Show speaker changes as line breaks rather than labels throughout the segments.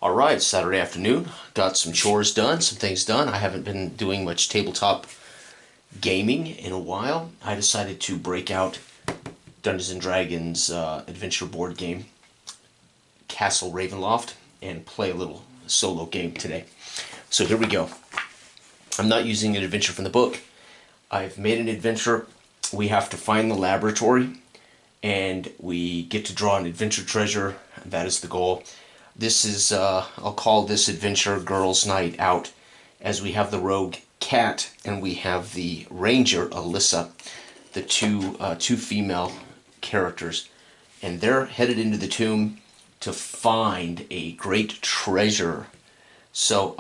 Alright, Saturday afternoon. Got some chores done, some things done. I haven't been doing much tabletop gaming in a while. I decided to break out Dungeons & Dragons adventure board game, Castle Ravenloft, and play a little solo game today. So here we go. I'm not using an adventure from the book. I've made an adventure. We have to find the laboratory, and we get to draw an adventure treasure. That is the goal. This is, I'll call this adventure Girls' Night Out, as we have the rogue Cat and we have the ranger Allisa, the two female characters, and they're headed into the tomb to find a great treasure. So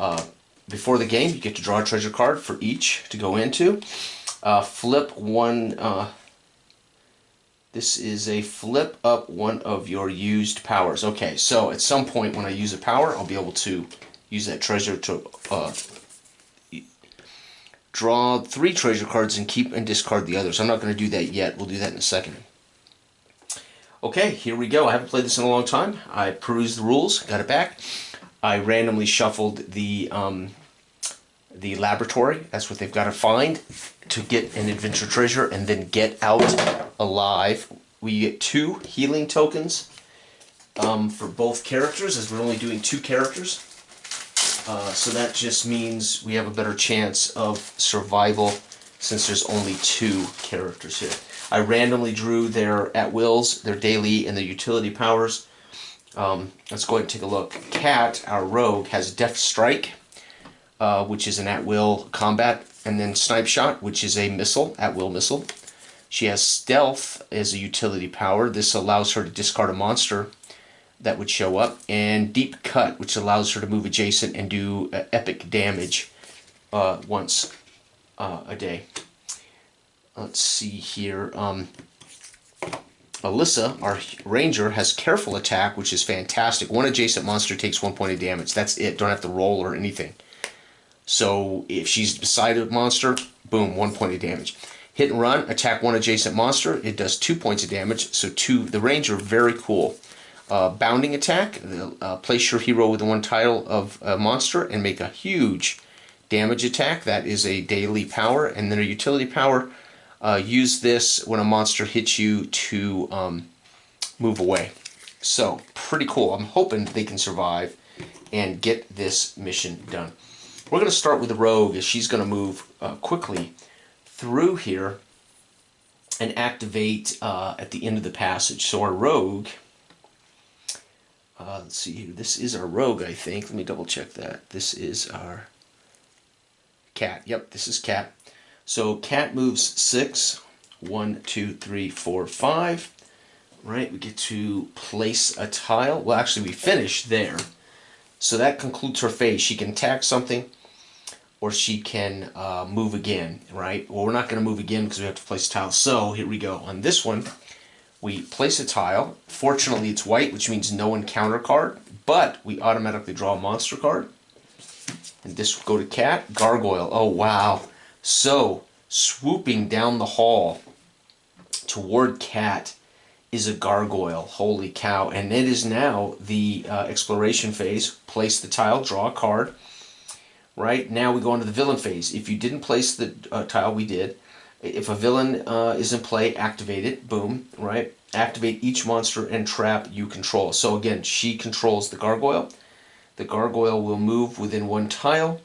before the game, you get to draw a treasure card for each to go into. Flip one. This is a flip up one of your used powers. Okay, so at some point when I use a power, I'll be able to use that treasure to draw 3 treasure cards and keep and discard the others. I'm not going to do that yet. We'll do that in a second. Okay, here we go. I haven't played this in a long time. I perused the rules, got it back. I randomly shuffled the laboratory. That's what they've got to find to get an adventure treasure and then get out alive. We get 2 healing tokens for both characters, as we're only doing 2 characters. So that just means we have a better chance of survival since there's only 2 characters here. I randomly drew their at-wills, their daily, and their utility powers. Let's go ahead and take a look. Cat, our rogue, has Death Strike, which is an at-will combat, and then Snipe Shot, which is a missile, at-will missile. She has Stealth as a utility power. This allows her to discard a monster that would show up, and Deep Cut, which allows her to move adjacent and do epic damage once a day. Let's see here. Allisa, our ranger, has Careful Attack, which is fantastic. One adjacent monster takes 1 point of damage. That's it. Don't have to roll or anything. So if she's beside a monster, boom, 1 point of damage. Hit and Run, attack 1 adjacent monster. It does 2 points of damage. So the ranger, very cool. Bounding Attack, place your hero within 1 tile of a monster and make a huge damage attack. That is a daily power. And then a utility power, use this when a monster hits you to move away. So pretty cool. I'm hoping they can survive and get this mission done. We're going to start with the rogue, as she's going to move quickly through here and activate at the end of the passage. So our rogue, let's see here, this is our rogue, I think. Let me double check that. This is our Cat. Yep, this is Cat. So Cat moves 6. 1, 2, 3, 4, 5. Right, we get to place a tile. Well, actually, we finish there. So that concludes her phase. She can attack something, or she can move again, right? Well, we're not going to move again because we have to place a tile. So here we go. On this one, we place a tile. Fortunately, it's white, which means no encounter card, but we automatically draw a monster card. And this will go to Cat. Gargoyle. Oh, wow. So swooping down the hall toward Cat is a gargoyle. Holy cow. And it is now the exploration phase. Place the tile, draw a card. Right, now we go into the villain phase. If you didn't place the tile, we did. If a villain is in play, activate it. Boom, right? Activate each monster and trap you control. So again, she controls the gargoyle. The gargoyle will move within 1 tile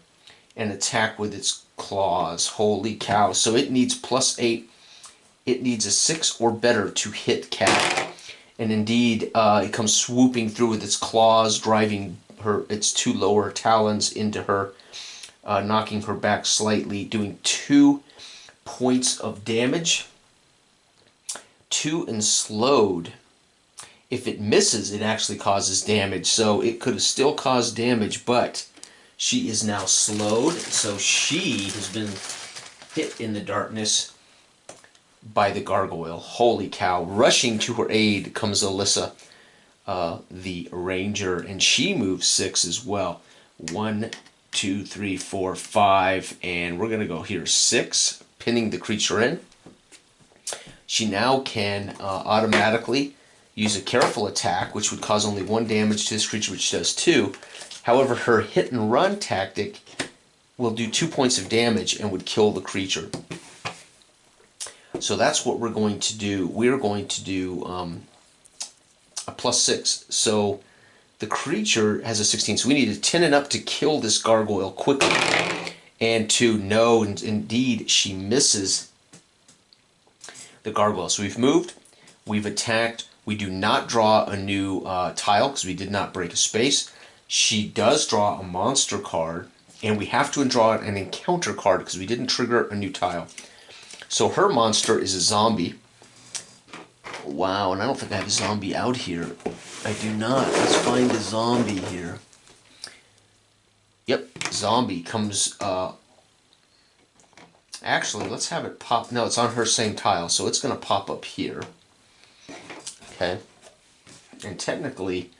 and attack with its claws. Holy cow. So it needs +8. It needs a 6 or better to hit Cat. And indeed, it comes swooping through with its claws, driving its 2 lower talons into her, knocking her back slightly, doing 2 points of damage. 2 and slowed. If it misses, it actually causes damage. So it could have still caused damage, but she is now slowed. So she has been hit in the darkness by the gargoyle. Holy cow. Rushing to her aid comes Allisa, the ranger, and she moves 6 as well. 1, 2, 3, 4, 5, and we're going to go here 6, pinning the creature in. She now can automatically use a Careful Attack, which would cause only 1 damage to this creature, which does 2, However, her hit and run tactic will do 2 points of damage and would kill the creature. So that's what we're going to do. We're going to do a +6. So the creature has a 16. So we need a 10 and up to kill this gargoyle quickly. And to know, indeed, she misses the gargoyle. So we've moved, we've attacked. We do not draw a new tile because we did not break a space. She does draw a monster card, and we have to draw an encounter card because we didn't trigger a new tile. So her monster is a zombie. Wow, and I don't think I have a zombie out here. I do not. Let's find a zombie here. Yep, zombie comes... Actually, let's have it pop... No, it's on her same tile, so it's going to pop up here. Okay. And technically,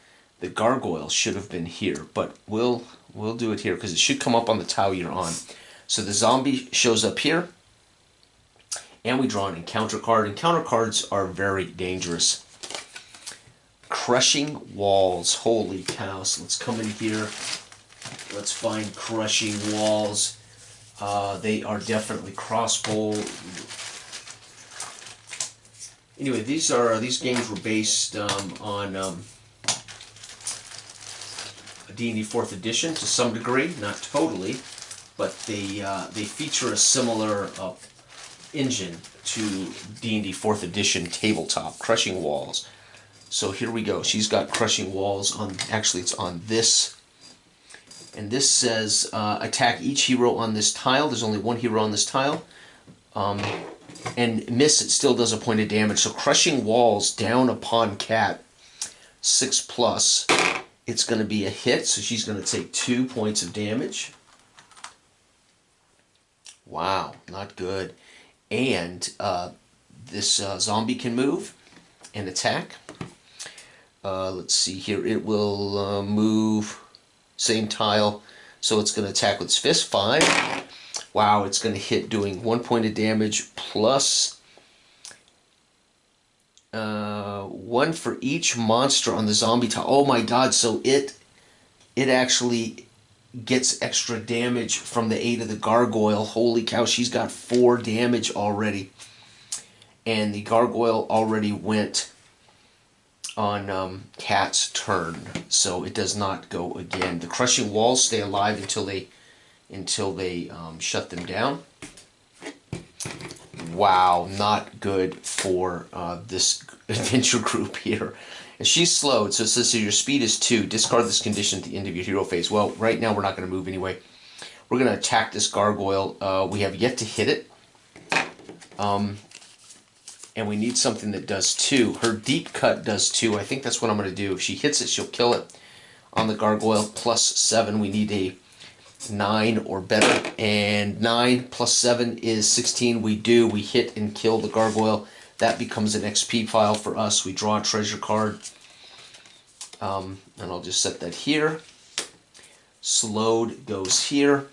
the gargoyle should have been here, but we'll do it here because it should come up on the tile you're on. So the zombie shows up here. And we draw an encounter card. Encounter cards are very dangerous. Crushing walls. Holy cow. So let's come in here. Let's find crushing walls. They are definitely crossbow. Anyway, these games were based on D&D 4th edition to some degree, not totally, but they feature a similar engine to D&D 4th edition tabletop, crushing walls. So here we go. She's got crushing walls on, actually it's on this, and this says attack each hero on this tile. There's only one hero on this tile, and miss, it still does a point of damage. So crushing walls down upon Cat, 6+, it's going to be a hit, so she's going to take 2 points of damage. Wow, not good. And this zombie can move and attack. Let's see here. It will move, same tile. So it's going to attack with its fist. 5. Wow, it's going to hit doing 1 point of damage plus 1 for each monster on the zombie tile. Oh my god, so it actually gets extra damage from the aid of the gargoyle. Holy cow, she's got 4 damage already. And the gargoyle already went on Cat's turn, so it does not go again. The crushing walls stay alive until they shut them down. Wow, not good for this adventure group here. And she's slowed, so it says your speed is 2. Discard this condition at the end of your hero phase. Well, right now we're not going to move anyway. We're going to attack this gargoyle. We have yet to hit it. And we need something that does 2. Her deep cut does 2. I think that's what I'm going to do. If she hits it, she'll kill it on the gargoyle. +7. We need a 9 or better. And 9 plus 7 is 16. We do. We hit and kill the gargoyle. That becomes an XP file for us. We draw a treasure card. And I'll just set that here. Slowed goes here.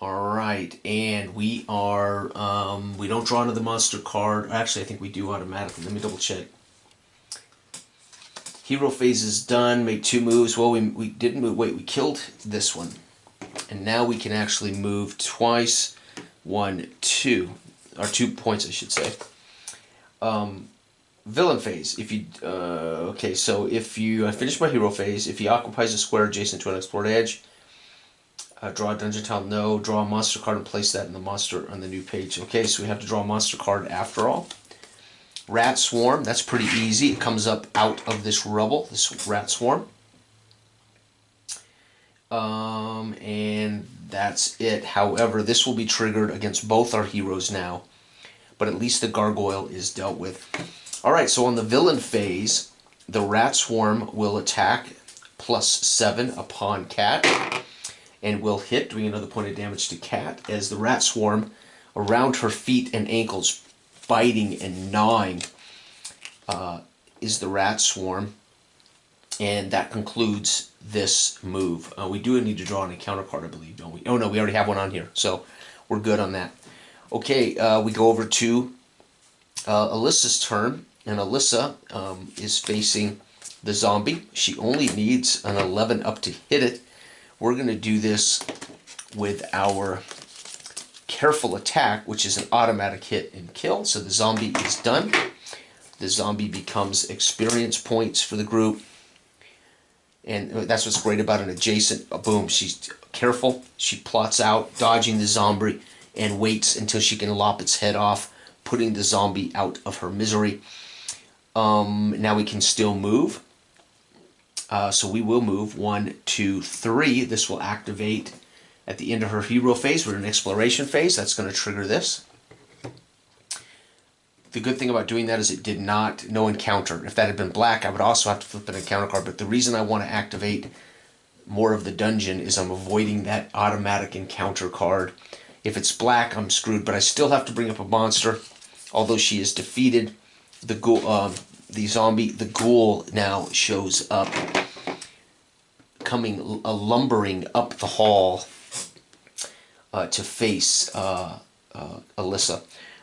Alright, and we are, we don't draw another monster card. Actually, I think we do automatically. Let me double check. Hero phase is done. Make 2 moves. Well, we didn't move. Wait, we killed this one. And now we can actually move twice. 1, 2. Or 2 points, I should say. Villain phase. If you okay, so if you finish my hero phase, if he occupies a square adjacent to an explored edge, draw a dungeon tile. No, draw a monster card and place that in the monster on the new page. Okay, so we have to draw a monster card after all. Rat swarm. That's pretty easy. It comes up out of this rubble. This rat swarm. And that's it. However, this will be triggered against both our heroes now, but at least the gargoyle is dealt with. Alright, so on the villain phase, the rat swarm will attack +7 upon Cat, and will hit, doing another point of damage to Cat, as the rat swarm around her feet and ankles, biting and gnawing, is the rat swarm. And that concludes this move. We do need to draw an encounter card, I believe, don't we? Oh no, we already have one on here, so we're good on that. Okay, we go over to Allisa's turn, and Allisa is facing the zombie. She only needs an 11 up to hit it. We're going to do this with our careful attack, which is an automatic hit and kill. So the zombie is done. The zombie becomes experience points for the group. And that's what's great about an adjacent. Boom, she's careful. She plots out, dodging the zombie, and waits until she can lop its head off, putting the zombie out of her misery. Now we can still move. So we will move 1, 2, 3. This will activate at the end of her hero phase. We're in exploration phase. That's going to trigger this. The good thing about doing that is it did not, no encounter. If that had been black, I would also have to flip an encounter card. But the reason I want to activate more of the dungeon is I'm avoiding that automatic encounter card. If it's black, I'm screwed. But I still have to bring up a monster. Although she is defeated, the ghoul, the zombie, the ghoul now shows up, coming lumbering up the hall to face Allisa.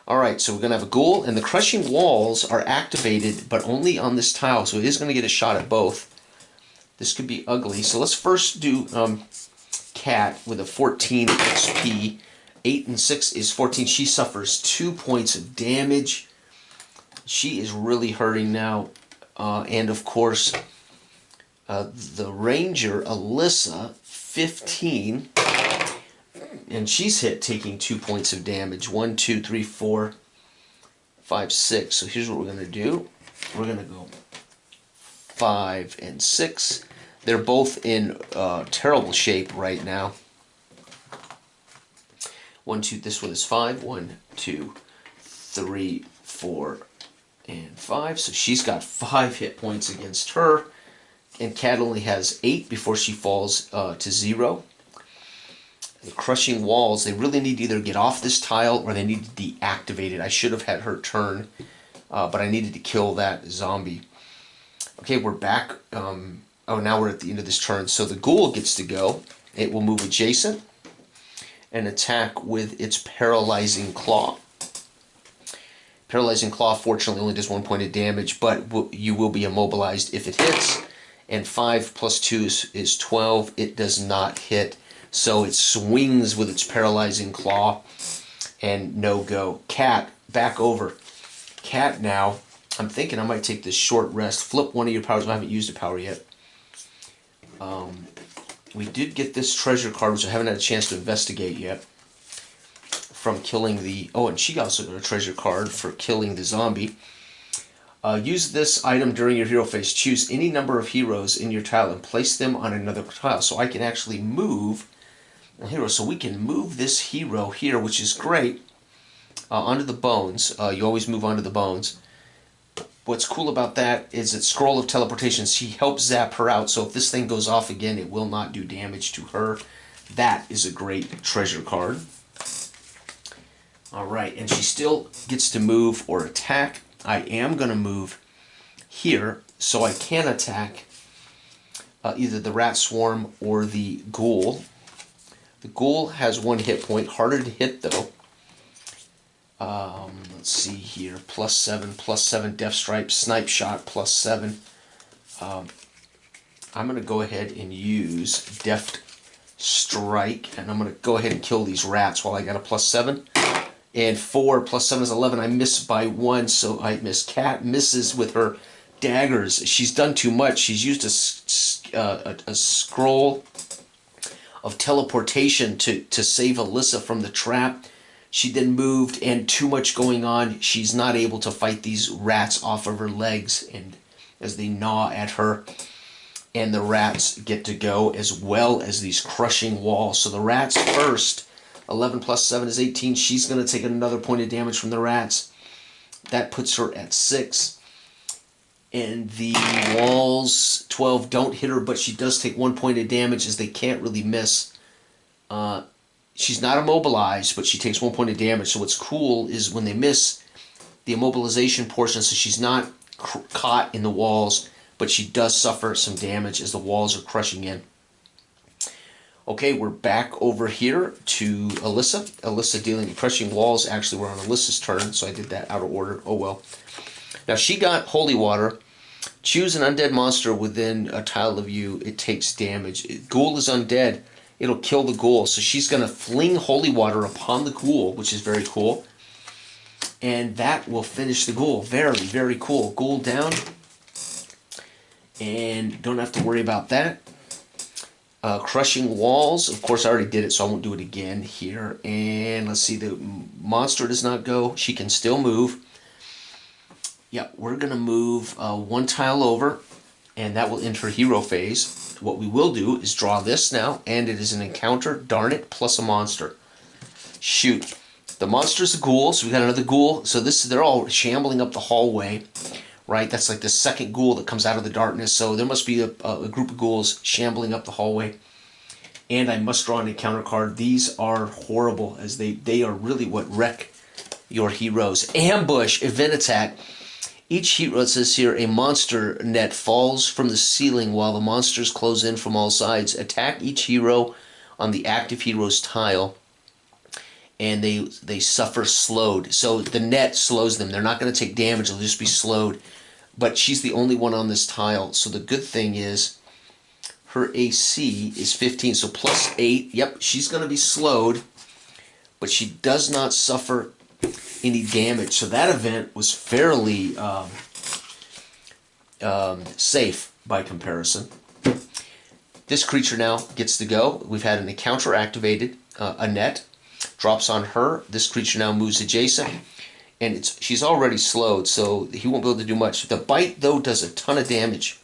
Alright, so we're going to have a ghoul, and the crushing walls are activated, but only on this tile, so it is going to get a shot at both. This could be ugly. So let's first do Cat with a 14 XP. 8 and 6 is 14. She suffers 2 points of damage. She is really hurting now. And of course, the Ranger, Allisa, 15. And she's hit, taking 2 points of damage. 1, 2, 3, 4, 5, 6. So here's what we're going to do. We're going to go 5 and 6. They're both in terrible shape right now. 1, 2, this one is 5. 1, 2, 3, 4, and 5. So she's got 5 hit points against her. And Cat only has 8 before she falls to 0. The crushing walls, they really need to either get off this tile or they need to deactivate it. I should have had her turn, but I needed to kill that zombie. Okay, we're back. Oh, now we're at the end of this turn. So the ghoul gets to go. It will move adjacent and attack with its paralyzing claw. Paralyzing claw, fortunately, only does 1 point of damage, but you will be immobilized if it hits. And 5 plus 2 is 12. It does not hit. So it swings with its paralyzing claw and no go. Cat, back over. Cat now, I'm thinking I might take this short rest. Flip one of your powers. I haven't used a power yet. We did get this treasure card, which I haven't had a chance to investigate yet, from killing the... Oh, and she also got a treasure card for killing the zombie. Use this item during your hero phase. Choose any number of heroes in your tile and place them on another tile. So I can actually move a hero. So we can move this hero here, which is great, onto the bones. You always move onto the bones. What's cool about that is that Scroll of Teleportation, she helps zap her out. So if this thing goes off again, it will not do damage to her. That is a great treasure card. Alright, and she still gets to move or attack. I am going to move here so I can attack either the rat swarm or the ghoul. The ghoul has 1 hit point, harder to hit though. Let's see here, +7, death stripe, snipe shot, +7. I'm going to go ahead and use deft strike, and I'm going to go ahead and kill these rats while I got a +7. And 4 + 7 is 11. I miss by 1, so I miss. Cat misses with her daggers. She's done too much. She's used a scroll of teleportation to save Allisa from the trap. She then moved, and too much going on. She's not able to fight these rats off of her legs, and as they gnaw at her. And the rats get to go, as well as these crushing walls. So the rats first. 11 + 7 is 18. She's going to take another point of damage from the rats. That puts her at 6. And the walls, 12, don't hit her, but she does take 1 point of damage as they can't really miss. She's not immobilized, but she takes 1 point of damage. So what's cool is when they miss the immobilization portion, so she's not caught in the walls, but she does suffer some damage as the walls are crushing in. Okay, we're back over here to Allisa. Allisa dealing with crushing walls. Actually, we're on Alyssa's turn, so I did that out of order. Oh well. Now, she got holy water, Choose an undead monster within a tile of you. It takes damage. Ghoul is undead. It'll kill the ghoul. So she's going to fling holy water upon the ghoul, which is very cool. And that will finish the ghoul. Very, very cool. Ghoul down. And don't have to worry about that. Crushing walls. Of course, I already did it, so I won't do it again here. And let's see. The monster does not go. She can still move. Yeah, we're going to move one tile over, and that will end her hero phase. What we will do is draw this now, and it is an encounter, darn it, plus a monster. Shoot. The monster's a ghoul, so we got another ghoul. So they're all shambling up the hallway, right? That's like the second ghoul that comes out of the darkness. So there must be a group of ghouls shambling up the hallway. And I must draw an encounter card. These are horrible, as they are really what wreck your heroes. Ambush, event attack. Each hero, it says here, a monster net falls from the ceiling while the monsters close in from all sides. Attack each hero on the active hero's tile, and they suffer slowed. So the net slows them. They're not going to take damage. They'll just be slowed. But she's the only one on this tile. So the good thing is her AC is 15. So plus 8. Yep, she's going to be slowed, but she does not suffer any damage. So that event was fairly safe by comparison. This creature now gets to go. We've had an encounter activated, a net drops on her. This creature now moves adjacent, and she's already slowed, so he won't be able to do much. The bite, though, does a ton of damage.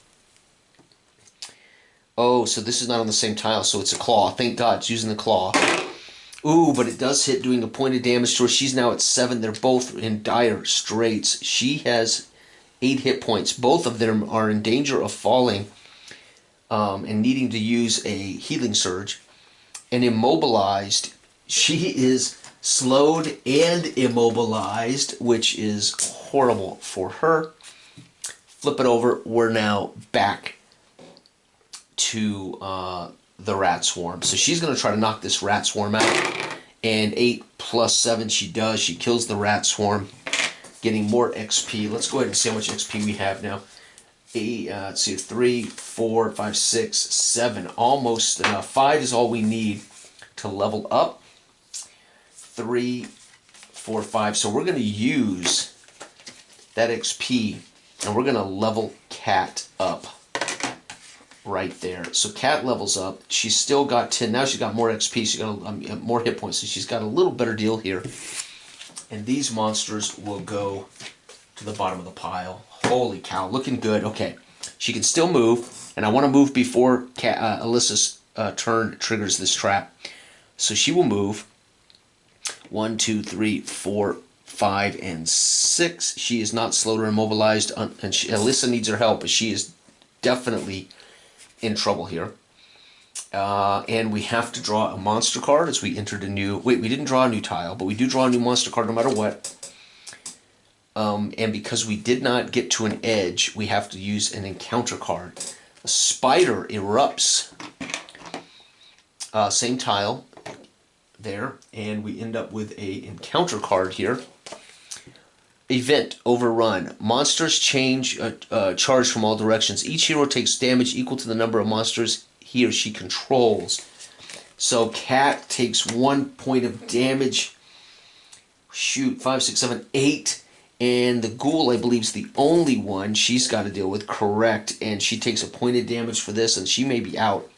Oh, so this is not on the same tile, so it's a claw. Thank God it's using the claw. Ooh, but it does hit, doing a point of damage to her. She's now at 7. They're both in dire straits. She has 8 hit points. Both of them are in danger of falling and needing to use a healing surge. And immobilized, she is slowed and immobilized, which is horrible for her. Flip it over. We're now back to the rat swarm. So she's going to try to knock this rat swarm out. And 8 plus 7 she does. She kills the rat swarm, getting more XP. Let's go ahead and see how much XP we have now. Let's see, 3, 4, 5, 6, 7. Almost enough. 5 is all we need to level up. 3, 4, 5. So we're going to use that XP, and we're going to level Cat up. Right there. So Cat levels up. She's still got 10. Now she's got more XP. She's got more hit points. So she's got a little better deal here. And these monsters will go to the bottom of the pile. Holy cow. Looking good. Okay. She can still move. And I want to move before Alyssa's turn triggers this trap. So she will move. 1, 2, 3, 4, 5, and 6. She is not slowed or immobilized. And Alyssa needs her help, but she is definitely in trouble here. And we have to draw a monster card as we entered a new... Wait, we didn't draw a new tile, but we do draw a new monster card no matter what. And because we did not get to an edge, we have to use an encounter card. A spider erupts. Same tile there, and we end up with a encounter card here. Event overrun. Monsters change charge from all directions. Each hero takes damage equal to the number of monsters he or she controls. So Cat takes 1 point of damage. Shoot, 5, 6, 7, 8. And the ghoul, I believe, is the only one she's got to deal with. Correct. And she takes a point of damage for this, and she may be out.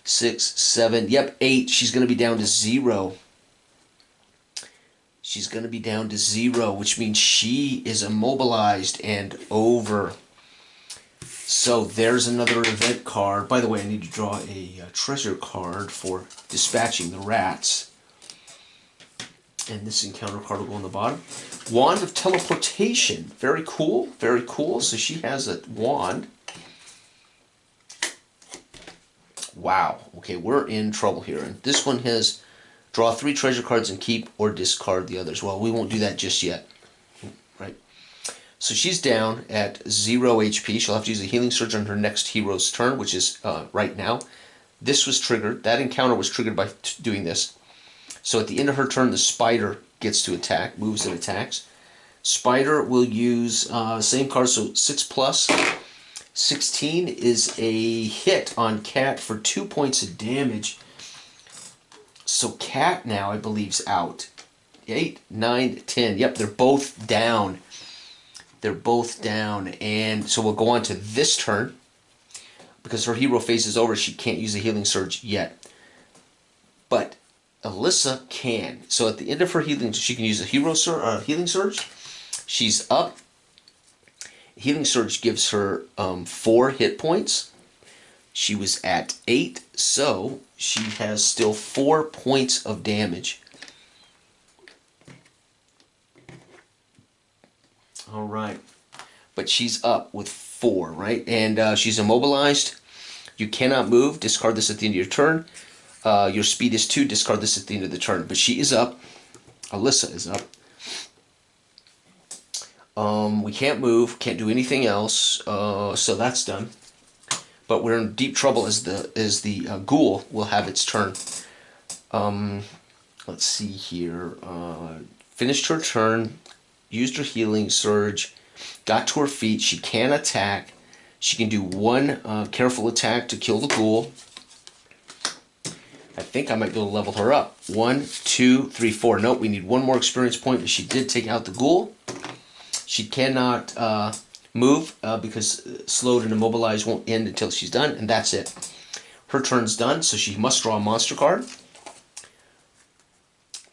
6, 7, yep, 8. She's going to be down to 0. She's going to be down to 0, which means she is immobilized and over. So there's another event card. By the way, I need to draw a treasure card for dispatching the rats. And this encounter card will go on the bottom. Wand of Teleportation. Very cool, very cool. So she has a wand. Wow. Okay, we're in trouble here. And this one has draw 3 treasure cards and keep or discard the others. Well, we won't do that just yet. Right? So she's down at 0 HP. She'll have to use a healing surge on her next hero's turn, which is right now. This was triggered. That encounter was triggered by doing this. So at the end of her turn, the spider gets to attack, moves and attacks. Spider will use same card, so 6 plus. 16 is a hit on Cat for 2 points of damage. So Cat now, I believe, is out. 8, 9, 10. Yep, they're both down. They're both down. And so we'll go on to this turn. Because her hero phase is over, she can't use a healing surge yet. But Allisa can. So at the end of her healing, she can use a healing surge. She's up. Healing surge gives her 4 hit points. She was at 8, so she has still 4 points of damage. All right. But she's up with 4, right? And she's immobilized. You cannot move. Discard this at the end of your turn. Your speed is 2. Discard this at the end of the turn. But she is up. Allisa is up. We can't move. Can't do anything else. So that's done. But we're in deep trouble as the ghoul will have its turn. Let's see here. Finished her turn. Used her healing surge. Got to her feet. She can attack. She can do 1 careful attack to kill the ghoul. I think I might be able to level her up. 1, 2, 3, 4. Nope, we need 1 more experience point, but she did take out the ghoul. She cannot move because slowed and immobilized won't end until she's done, and that's it. Her turn's done, so she must draw a monster card.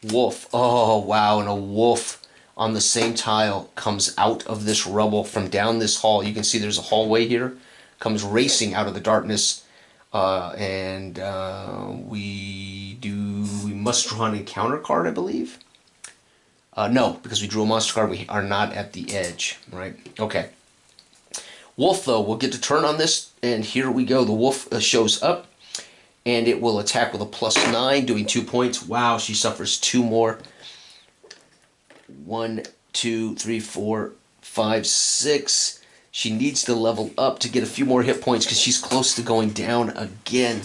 Wolf. Oh, wow, and a wolf on the same tile comes out of this rubble from down this hall. You can see there's a hallway here. Comes racing out of the darkness. And we must draw an encounter card, I believe. No, because we drew a monster card, we are not at the edge, right? Okay. Wolf, though, will get to turn on this, and here we go. The wolf shows up, and it will attack with a +9, doing 2 points. Wow, she suffers 2 more. 1, 2, 3, 4, 5, 6. She needs to level up to get a few more hit points because she's close to going down again.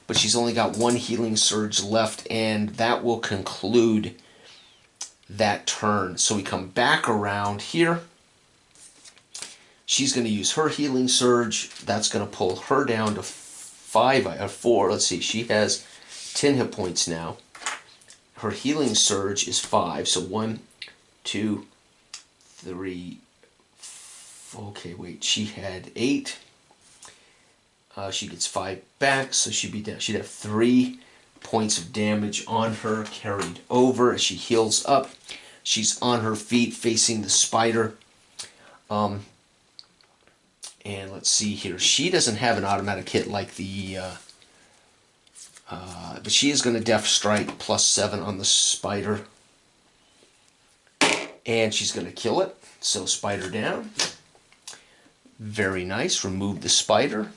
But she's only got 1 healing surge left, and that will conclude that turn. So we come back around here. She's going to use her healing surge. That's going to pull her down to 5 or 4. Let's see. She has 10 hit points now. Her healing surge is 5. So 1, 2, 3. Okay, wait. She had 8. She gets 5 back, so she'd have 3 points of damage on her carried over as she heals up. She's on her feet facing the spider. And let's see here. She doesn't have an automatic hit like the... but she is going to Death Strike +7 on the spider. And she's going to kill it. So spider down. Very nice. Remove the spider.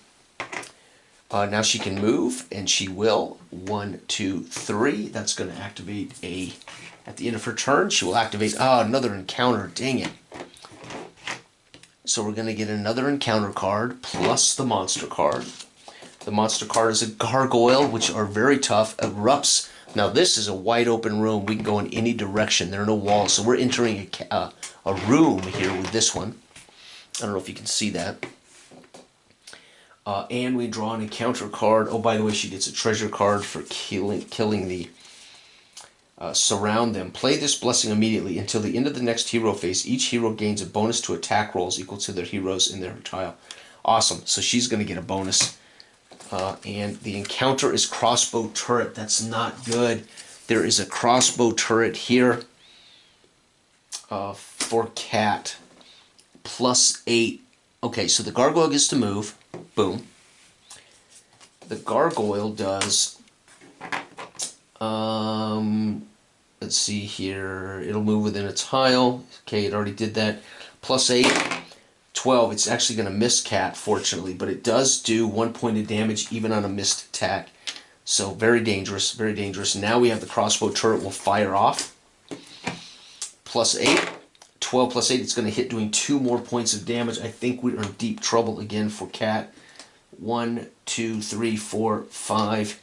Now she can move, and she will. 1, 2, 3. That's going to activate at the end of her turn, she will activate, another encounter. Dang it. So we're going to get another encounter card, plus the monster card. The monster card is a gargoyle, which are very tough. Erupts. Now this is a wide open room. We can go in any direction. There are no walls. So we're entering a room here with this one. I don't know if you can see that. And we draw an encounter card. Oh, by the way, she gets a treasure card for killing the surround them. Play this blessing immediately. Until the end of the next hero phase, each hero gains a bonus to attack rolls equal to their heroes in their tile. Awesome. So she's going to get a bonus. And the encounter is crossbow turret. That's not good. There is a crossbow turret here for Cat. +8. Okay, so the gargoyle gets to move. Boom. The gargoyle does... let's see here. It'll move within a tile. Okay, it already did that. +8. 12. It's actually going to miss Cat, fortunately, but it does do 1 point of damage even on a missed attack. So very dangerous, very dangerous. Now we have the crossbow turret will fire off. +8. 12 + 8. It's going to hit doing 2 more points of damage. I think we're in deep trouble again for Cat. 1, 2, 3, 4, 5.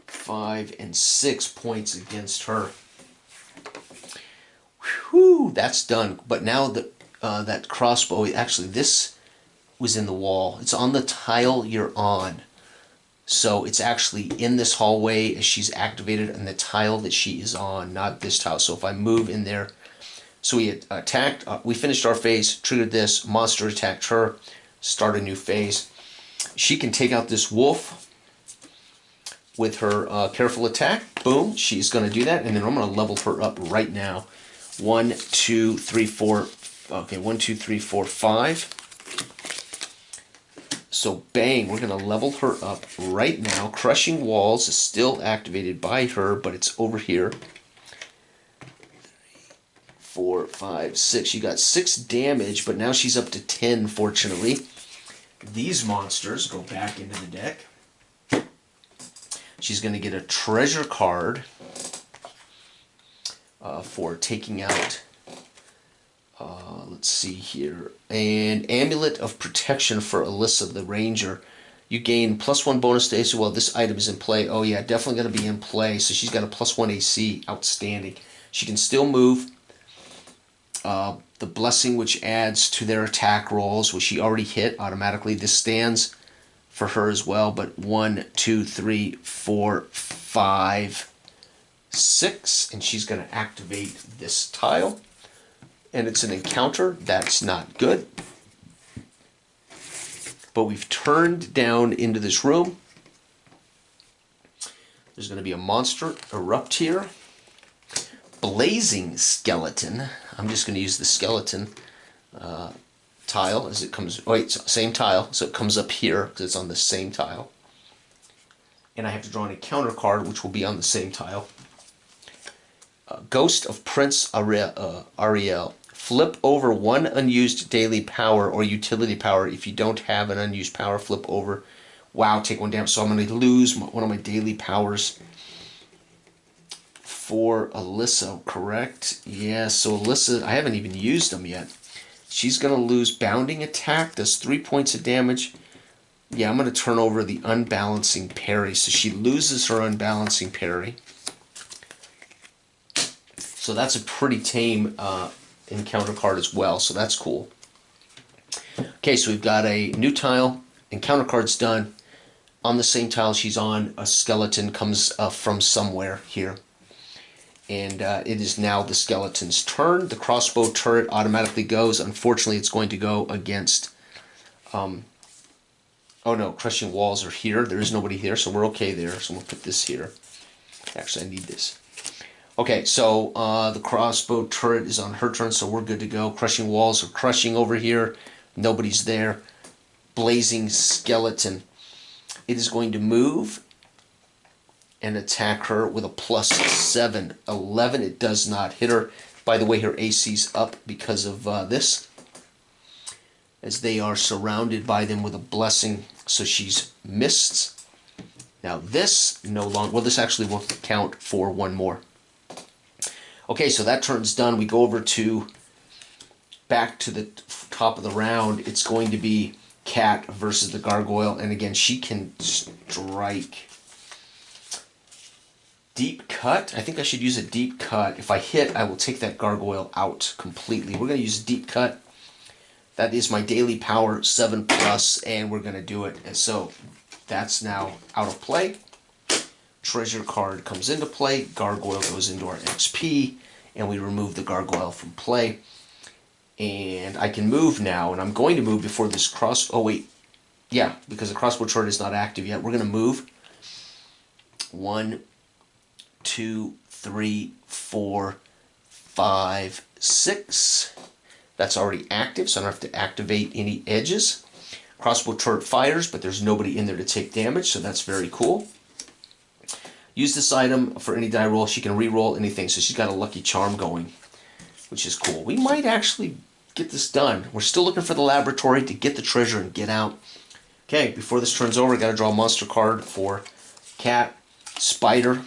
5 and 6 points against her. Whew. Whoo, that's done. But now that that crossbow, actually this was in the wall. It's on the tile you're on. So it's actually in this hallway as she's activated on the tile that she is on, not this tile. So if I move in there, so we attacked, we finished our phase, triggered this, monster attacked her, start a new phase. She can take out this wolf with her careful attack. Boom, she's going to do that, and then I'm going to level her up right now. 1, 2, 3, 4. Okay, 1, 2, 3, 4, 5. So bang, we're going to level her up right now. Crushing Walls is still activated by her, but it's over here. 4, 5, 6. She got 6 damage, but now she's up to 10, fortunately. These monsters go back into the deck. She's going to get a treasure card for taking out, let's see here, an Amulet of Protection for Allisa, the Ranger. You gain +1 bonus to AC while this item is in play. Oh yeah, definitely going to be in play. So she's got a +1 AC. Outstanding. She can still move. The Blessing, which adds to their attack rolls, which she already hit automatically. This stands for her as well, but 1, 2, 3, 4, 5, 6, and she's going to activate this tile. And it's an encounter. That's not good. But we've turned down into this room. There's going to be a monster erupt here. Blazing Skeleton. I'm just going to use the skeleton tile as it comes. Oh, wait, same tile, so it comes up here because it's on the same tile. And I have to draw an encounter card, which will be on the same tile. Ghost of Prince Ariel. Flip over 1 unused daily power or utility power. If you don't have an unused power, flip over. Wow, take 1 damage. So I'm going to lose one of my daily powers for Allisa, correct? Yeah, so Allisa, I haven't even used them yet. She's going to lose Bounding Attack, does 3 points of damage. Yeah, I'm going to turn over the Unbalancing Parry. So she loses her Unbalancing Parry. So that's a pretty tame encounter card as well, so that's cool. Okay, so we've got a new tile. Encounter card's done. On the same tile she's on, a skeleton comes from somewhere here. And it is now the skeleton's turn. The crossbow turret automatically goes. Unfortunately, it's going to go against... oh no, Crushing Walls are here. There is nobody here, so we're okay there. So we'll put this here. Actually, I need this. Okay, so the crossbow turret is on her turn, so we're good to go. Crushing Walls are crushing over here. Nobody's there. Blazing Skeleton. It is going to move and attack her with a +7. 11, it does not hit her. By the way, her AC's up because of this, as they are surrounded by them with a blessing, so she's missed. Now this no longer, well, this actually will count for 1 more. Okay, so that turn's done. We go over to, back to the top of the round. It's going to be Cat versus the Gargoyle, and again, she can strike. Deep Cut. I think I should use a Deep Cut. If I hit, I will take that Gargoyle out completely. We're going to use Deep Cut. That is my daily power, 7+, and we're going to do it. And so that's now out of play. Treasure card comes into play. Gargoyle goes into our XP, and we remove the Gargoyle from play. And I can move now, and I'm going to move before this cross... Oh, wait. Yeah, because the crossbow turret is not active yet. We're going to move. 1, 2, 3, 4, 5, 6. That's already active, so I don't have to activate any edges. Crossbow turret fires, but there's nobody in there to take damage, so that's very cool. Use this item for any die roll. She can re-roll anything, so she's got a lucky charm going, which is cool. We might actually get this done. We're still looking for the laboratory to get the treasure and get out. Okay, before this turns over, I got to draw a monster card for Cat. Spider.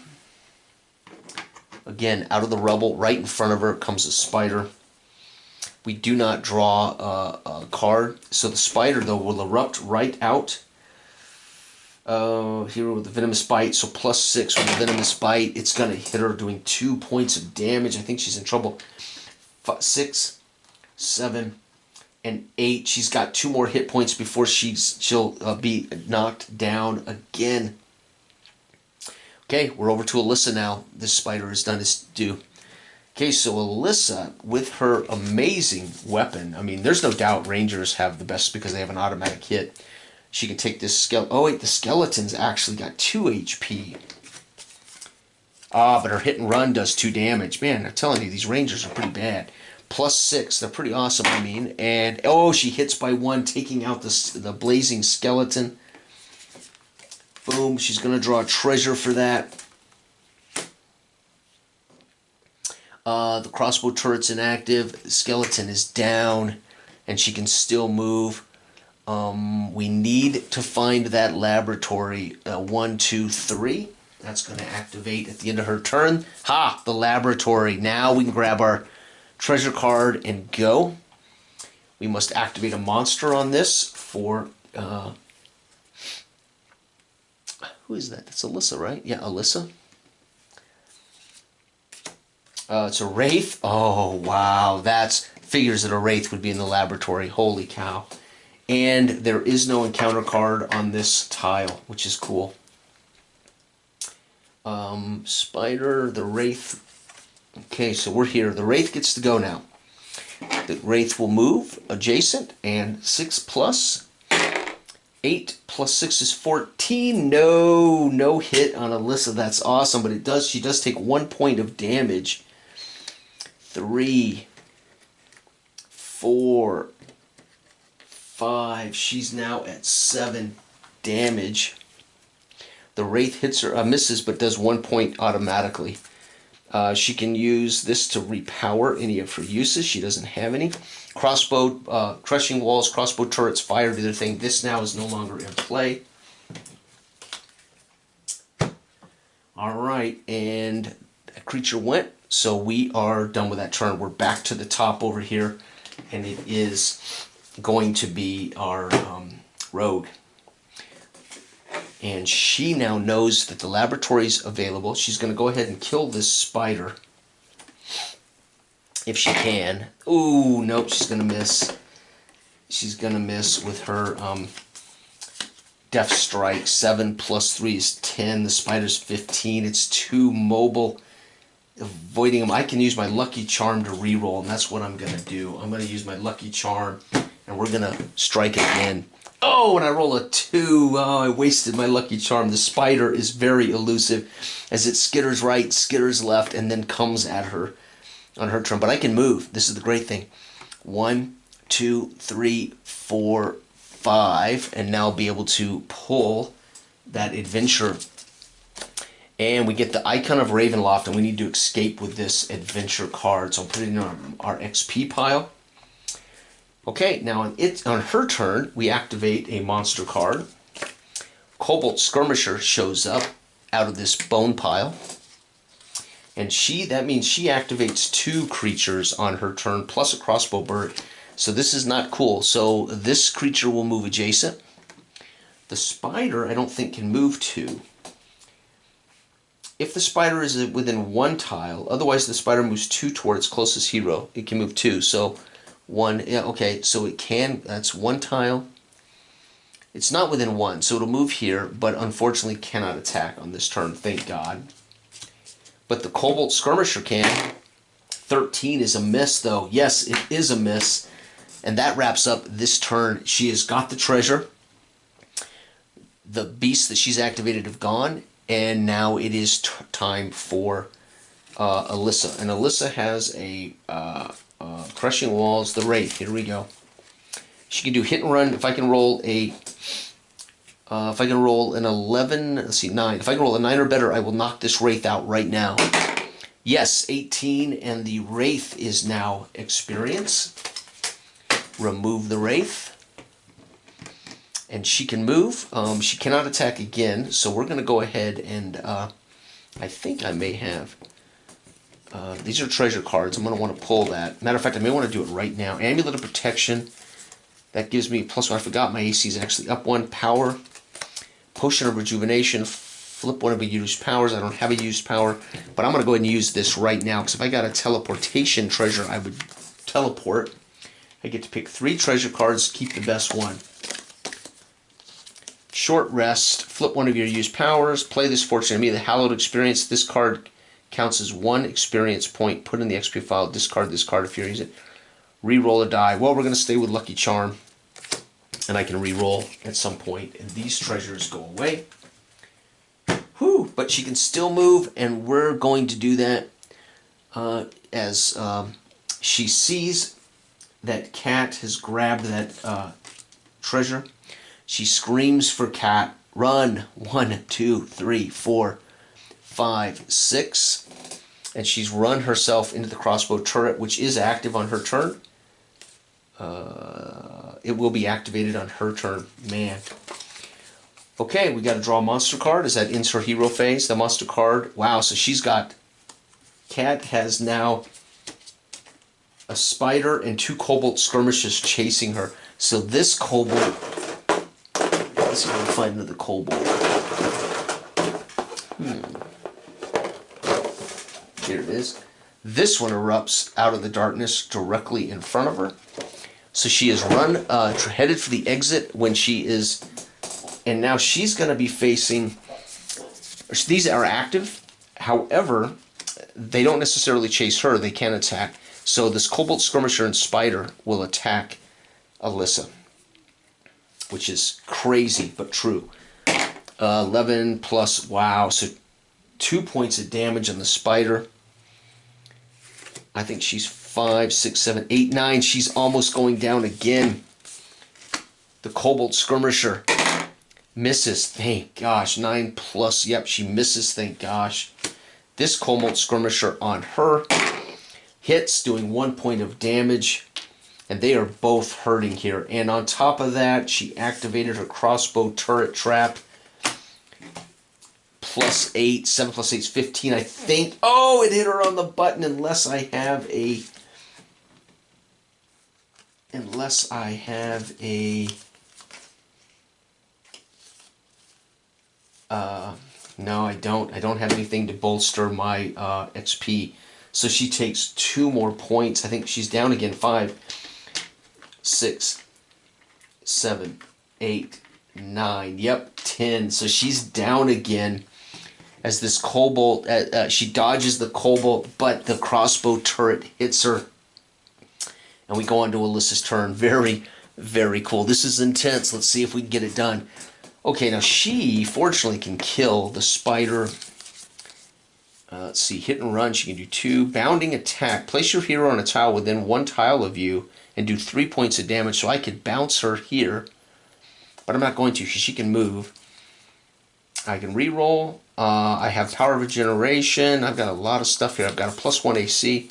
Again, out of the rubble, right in front of her comes a spider. We do not draw a card, so the spider, though, will erupt right out. Here with the Venomous Bite, so +6 with the Venomous Bite. It's going to hit her, doing 2 points of damage. I think she's in trouble. 6, 7, and 8. She's got 2 more hit points before she'll be knocked down again. Okay, we're over to Allisa now. This spider has done its due. Okay, so Allisa, with her amazing weapon, I mean, there's no doubt Rangers have the best because they have an automatic hit. She can take this skeleton. Oh, wait, the skeleton's actually got 2 HP. Ah, but her hit and run does 2 damage. Man, I'm telling you, these Rangers are pretty bad. +6, they're pretty awesome, I mean. And, oh, she hits by 1, taking out the blazing skeleton. Boom, she's going to draw a treasure for that. The crossbow turret's inactive. The skeleton is down, and she can still move. We need to find that laboratory. 1, 2, 3. That's going to activate at the end of her turn. Ha! The laboratory. Now we can grab our treasure card and go. We must activate a monster on this for... who is that? That's Allisa, right? Yeah, Allisa. It's a wraith. Oh, wow. That's figures that a wraith would be in the laboratory. Holy cow. And there is no encounter card on this tile, which is cool. Spider, the wraith. Okay, so we're here. The wraith gets to go now. The wraith will move adjacent, and 6 plus 8 plus 6 is 14. No hit on Allisa. That's awesome, but she does take 1 point of damage. 3, 4, 5. She's now at 7 damage. The wraith hits her, misses, but does 1 point automatically. She can use this to repower any of her uses. She doesn't have any. Crossbow, crushing walls, crossbow turrets, fire, the other thing. This now is no longer in play. All right, and that creature went. So we are done with that turn. We're back to the top over here, and it is going to be our rogue. And she now knows that the laboratory is available. She's going to go ahead and kill this spider. If she can. Ooh, nope, she's going to miss. She's going to miss with her Death Strike. 7 plus 3 is 10. The spider's 15. It's too mobile. Avoiding them. I can use my Lucky Charm to reroll, and that's what I'm going to do. I'm going to use my Lucky Charm, and we're going to strike again. Oh, and I roll a 2. Oh, I wasted my Lucky Charm. The spider is very elusive as it skitters right, skitters left, and then comes at her on her turn. But I can move. This is the great thing. 1, 2, 3, 4, 5, and now be able to pull that adventure. And we get the icon of Ravenloft, and we need to escape with this adventure card. So I'll put it in our XP pile. Okay, now on her turn, we activate a monster card. Cobalt Skirmisher shows up out of this bone pile. And that means she activates 2 creatures on her turn, plus a crossbow bird. So this is not cool. So this creature will move adjacent. The spider, I don't think, can move 2. If the spider is within 1 tile, otherwise the spider moves 2 toward its closest hero, it can move 2. So 1, yeah, okay, so it can, that's 1 tile. It's not within 1, so it'll move here, but unfortunately cannot attack on this turn, thank God. But the Cobalt Skirmisher can. 13 is a miss, though. Yes, it is a miss. And that wraps up this turn. She has got the treasure. The beasts that she's activated have gone. And now it is time for Allisa. And Allisa has a Crushing Walls, the Wraith. Here we go. She can do hit and run. If I can roll an 11, let's see, 9. If I can roll a 9 or better, I will knock this Wraith out right now. Yes, 18, and the Wraith is now experience. Remove the Wraith. And she can move. She cannot attack again, so we're going to go ahead and I think I may have... these are treasure cards. I'm going to want to pull that. Matter of fact, I may want to do it right now. Amulet of Protection. That gives me +1. I forgot my AC is actually up 1. Power. Potion of Rejuvenation. Flip one of the used powers. I don't have a used power, but I'm going to go ahead and use this right now, because if I got a teleportation treasure, I would teleport. I get to pick 3 treasure cards, keep the best one. Short rest, flip one of your used powers, play this fortune enemy, the hallowed experience. This card counts as 1 experience point. Put in the XP file, discard this card if you're using it. Reroll a die. Well, we're going to stay with Lucky Charm, and I can re-roll at some point, and these treasures go away. Whew, but she can still move, and we're going to do that as she sees that Cat has grabbed that treasure. She screams for Cat. Run! 1, 2, 3, 4, 5, 6. And she's run herself into the crossbow turret, which is active on her turn. It will be activated on her turn. Man. Okay, we got to draw a monster card as that ends her hero phase. The monster card. Wow, so she's got... Cat has now a spider and 2 kobold skirmishers chasing her. So this kobold... Let's see if I can find another kobold. Here it is. This one erupts out of the darkness directly in front of her. So she is headed for the exit when she is... And now she's going to be facing... These are active. However, they don't necessarily chase her. They can attack. So this kobold skirmisher and spider will attack Allisa, which is crazy but true. 11 plus... Wow. So 2 points of damage on the spider. I think she's 5, 6, 7, 8, 9. She's almost going down again. The kobold skirmisher misses. Thank gosh. 9 plus. Yep, she misses. Thank gosh. This kobold skirmisher on her hits, doing 1 point of damage. And they are both hurting here. And on top of that, she activated her crossbow turret trap. Plus 8. 7 plus 8 is 15, I think. Oh, it hit her on the button unless I have a... No, I don't. I don't have anything to bolster my XP. So she takes 2 more points. I think she's down again. 5, 6, 7, 8, 9. Yep, 10. So she's down again as this kobold... she dodges the kobold, but the crossbow turret hits her. And we go on to Alyssa's turn. Very, very cool. This is intense. Let's see if we can get it done. Okay, now she, fortunately, can kill the spider. Let's see. Hit and run. She can do 2. Bounding attack. Place your hero on a tile within 1 tile of you and do 3 points of damage. So I could bounce her here. But I'm not going to because she can move. I can reroll. I have power of regeneration. I've got a lot of stuff here. I've got a plus 1 AC.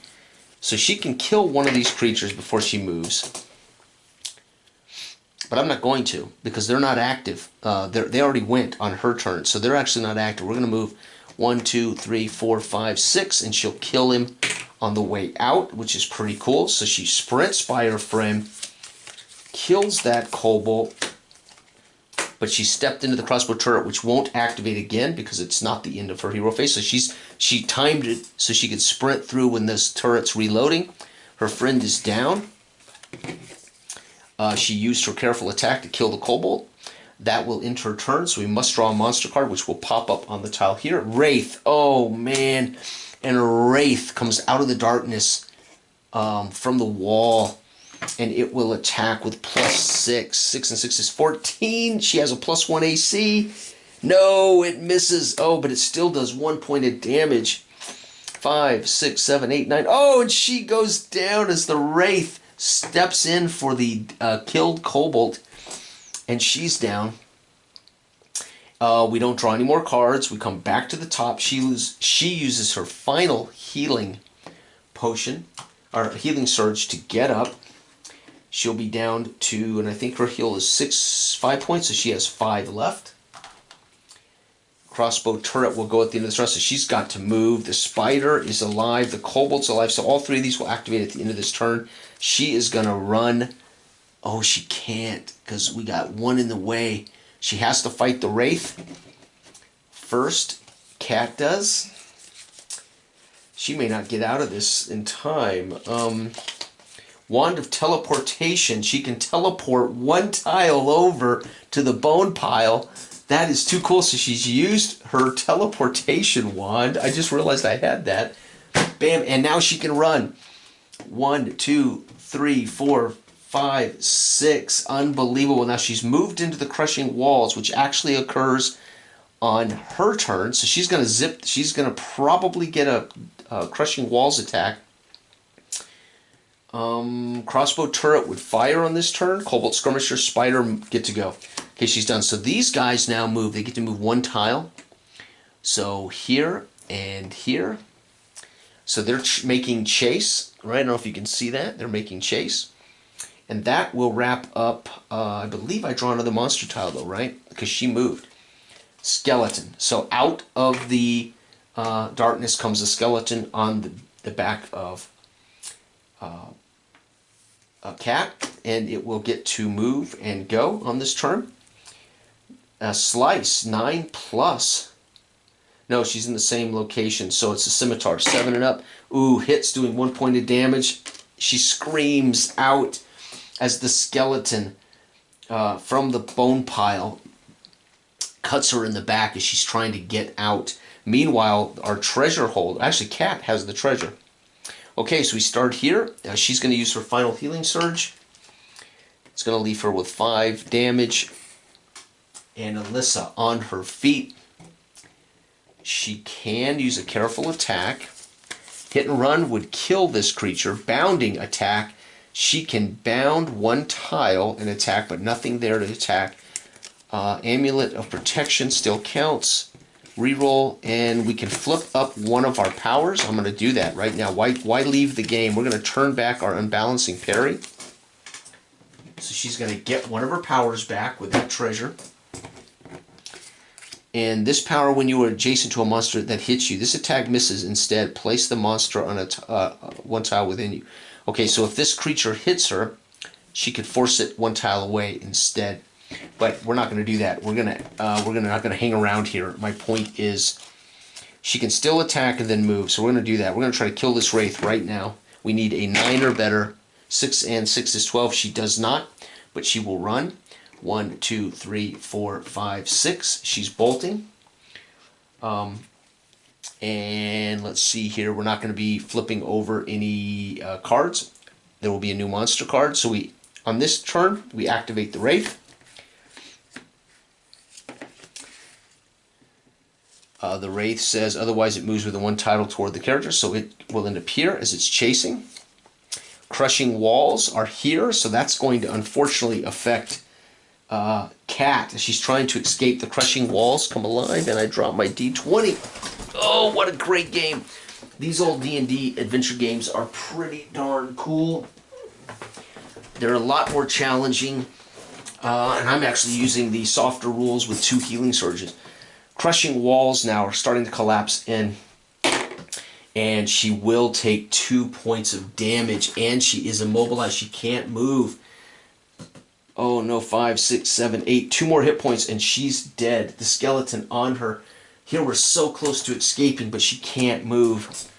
So she can kill one of these creatures before she moves. But I'm not going to, because they're not active. They already went on her turn, so they're actually not active. We're going to move 1, 2, 3, 4, 5, 6, and she'll kill him on the way out, which is pretty cool. So she sprints by her friend, kills that kobold, but she stepped into the crossbow turret, which won't activate again because it's not the end of her hero phase. So she timed it so she could sprint through when this turret's reloading. Her friend is down. She used her careful attack to kill the kobold. That will end her turn, so we must draw a monster card, which will pop up on the tile here. Wraith. Oh, man. And a Wraith comes out of the darkness from the wall, and it will attack with plus 6. 6 and 6 is 14. She has a plus 1 AC. No, it misses. Oh, but it still does 1 point of damage. 5, 6, 7, 8, 9. Oh, and she goes down as the Wraith steps in for the killed kobold, and she's down. We don't draw any more cards. We come back to the top. She uses her final healing potion, or healing surge, to get up. She'll be down to, and I think her heal is 5 points, so she has 5 left. Crossbow turret will go at the end of this round, so she's got to move. The spider is alive. The kobold's alive, so all 3 of these will activate at the end of this turn. She is going to run. Oh, she can't, because we got 1 in the way. She has to fight the Wraith. first Cat does. She may not get out of this in time. Wand of Teleportation. She can teleport one tile over to the bone pile. That is too cool. So she's used her teleportation wand. I just realized I had that. Bam. And now she can run. 1, 2, 3, 4, 5, 6. Unbelievable. Now she's moved into the crushing walls, which actually occurs on her turn. So she's going to zip. She's going to probably get a crushing walls attack. Crossbow turret would fire on this turn. Cobalt skirmisher, spider, get to go. Okay, she's done. So these guys now move. They get to move one tile. So here and here. So they're making chase, right? I don't know if you can see that. They're making chase. And that will wrap up, I believe I draw another monster tile though, right? Because she moved. Skeleton. So out of the darkness comes a skeleton on the back of a cat, and it will get to move and go on this turn. Slice, 9+. No, she's in the same location, so it's a scimitar, 7 and up. Ooh, hits doing 1 point of damage. She screams out as the skeleton from the bone pile cuts her in the back as she's trying to get out. Meanwhile, our treasure hold, actually Cat has the treasure. Okay, so we start here. She's going to use her final healing surge. It's going to leave her with 5 damage. And Allisa on her feet. She can use a careful attack. Hit and run would kill this creature. Bounding attack. She can bound one tile and attack, but nothing there to attack. Amulet of Protection still counts. Reroll, and we can flip up one of our powers. I'm going to do that right now. Why leave the game? We're going to turn back our unbalancing parry. So she's going to get one of her powers back with that treasure. And this power, when you are adjacent to a monster that hits you, this attack misses. Instead, place the monster on one tile within you. Okay, so if this creature hits her, she could force it one tile away instead. But we're not going to do that. We're not going to hang around here. My point is, she can still attack and then move. So we're going to do that. We're going to try to kill this wraith right now. We need a 9 or better. 6 and 6 is 12. She does not, but she will run. 1, 2, 3, 4, 5, 6. She's bolting. And let's see here. We're not going to be flipping over any cards. There will be a new monster card. So on this turn, we activate the wraith. The wraith says otherwise it moves with the one tile toward the character, so it will end up here as it's chasing. Crushing walls are here, so that's going to unfortunately affect Cat as she's trying to escape the crushing walls. Come alive, and I drop my D20. Oh, what a great game! These old D&D adventure games are pretty darn cool. They're a lot more challenging, and I'm actually using the softer rules with 2 healing surges. Crushing walls now are starting to collapse in, and she will take 2 points of damage, and she is immobilized. She can't move. Oh no, 5, 6, 7, 8. 2 more hit points, and she's dead. The skeleton on her. Here we're so close to escaping, but she can't move.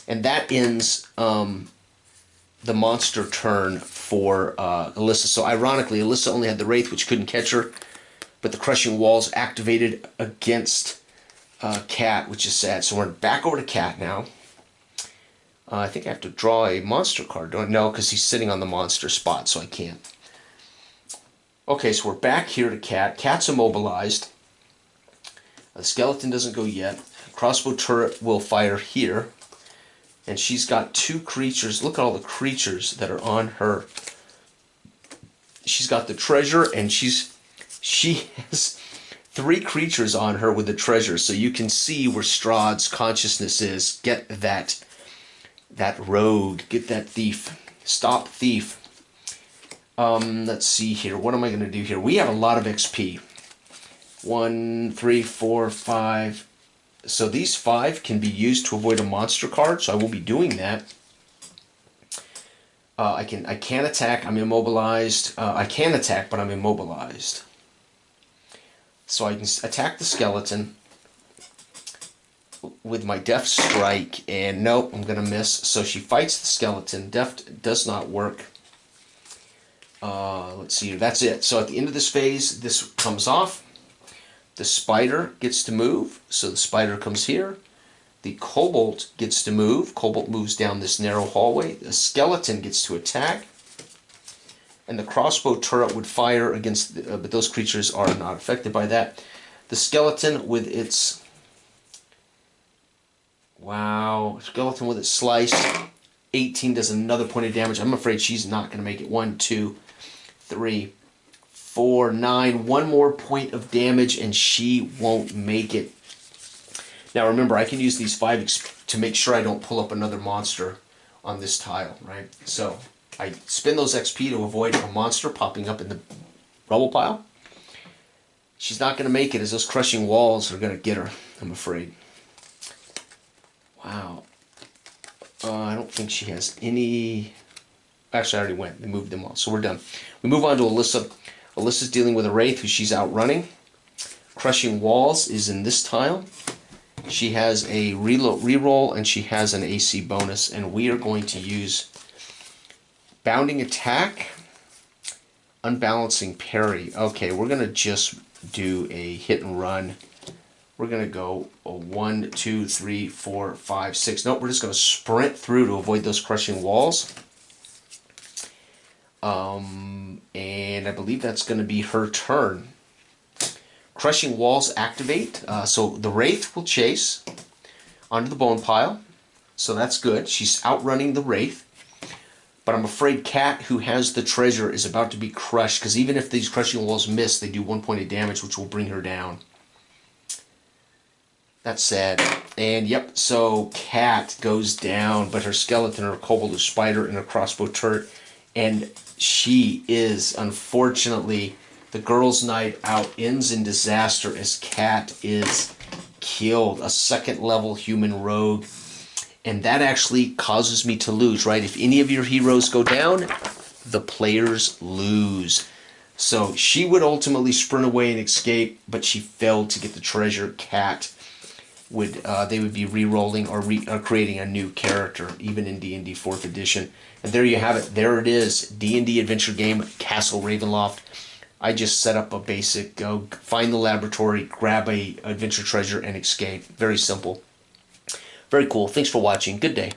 And that ends the monster turn for Allisa. So ironically, Allisa only had the wraith, which couldn't catch her. But the crushing walls activated against Cat, which is sad. So we're back over to Cat now. I think I have to draw a monster card. No, because he's sitting on the monster spot, so I can't. Okay, so we're back here to Cat. Cat's immobilized. The skeleton doesn't go yet. Crossbow turret will fire here. And she's got 2 creatures. Look at all the creatures that are on her. She's got the treasure, and she has 3 creatures on her with the treasure, so you can see where Strahd's consciousness is. Get that rogue, get that thief, stop thief. Let's see here. What am I going to do here? We have a lot of XP. 1, 3, 4, 5. So these 5 can be used to avoid a monster card, so I will be doing that. I can't attack. I'm immobilized. I can attack, but I'm immobilized. So I can attack the skeleton. with my Deft Strike, and nope, I'm going to miss. So she fights the skeleton. Deft does not work. Let's see here. That's it. So at the end of this phase, this comes off. The spider gets to move. So the spider comes here. The kobold gets to move. Kobold moves down this narrow hallway. The skeleton gets to attack. And the crossbow turret would fire against, but those creatures are not affected by that. The skeleton with its, wow, skeleton with its slice, 18 does another point of damage. I'm afraid she's not going to make it. 1, 2, 3, 4, 9. One more point of damage and she won't make it. Now remember, I can use these 5 to make sure I don't pull up another monster on this tile, right? So I spend those XP to avoid a monster popping up in the rubble pile. She's not going to make it, as those crushing walls are going to get her, I'm afraid. Wow. I don't think she has any... Actually, I already went. They moved them all, so we're done. We move on to Allisa. Alyssa's dealing with a Wraith who she's outrunning. Crushing walls is in this tile. She has a reroll and she has an AC bonus, and we are going to use Bounding Attack, Unbalancing Parry. Okay, we're going to just do a hit and run. We're going to go a 1, 2, 3, 4, 5, 6. Nope, we're just going to sprint through to avoid those crushing walls. And I believe that's going to be her turn. Crushing walls activate. So the Wraith will chase onto the bone pile. So that's good. She's outrunning the Wraith. But I'm afraid Cat, who has the treasure, is about to be crushed. Because even if these crushing walls miss, they do 1 point of damage, which will bring her down. That's sad. And yep, so Cat goes down. But her skeleton, her kobold, her spider, and her crossbow turret. And she is, unfortunately, the girls' night out ends in disaster as Cat is killed. A 2nd level human rogue. And that actually causes me to lose, right? If any of your heroes go down, the players lose. So she would ultimately sprint away and escape, but she failed to get the treasure. Cat would, they would be re-rolling or creating a new character, even in D&D 4th edition. And there you have it. There it is. D&D adventure game, Castle Ravenloft. I just set up a basic, go find the laboratory, grab a adventure treasure, and escape. Very simple. Very cool. Thanks for watching. Good day.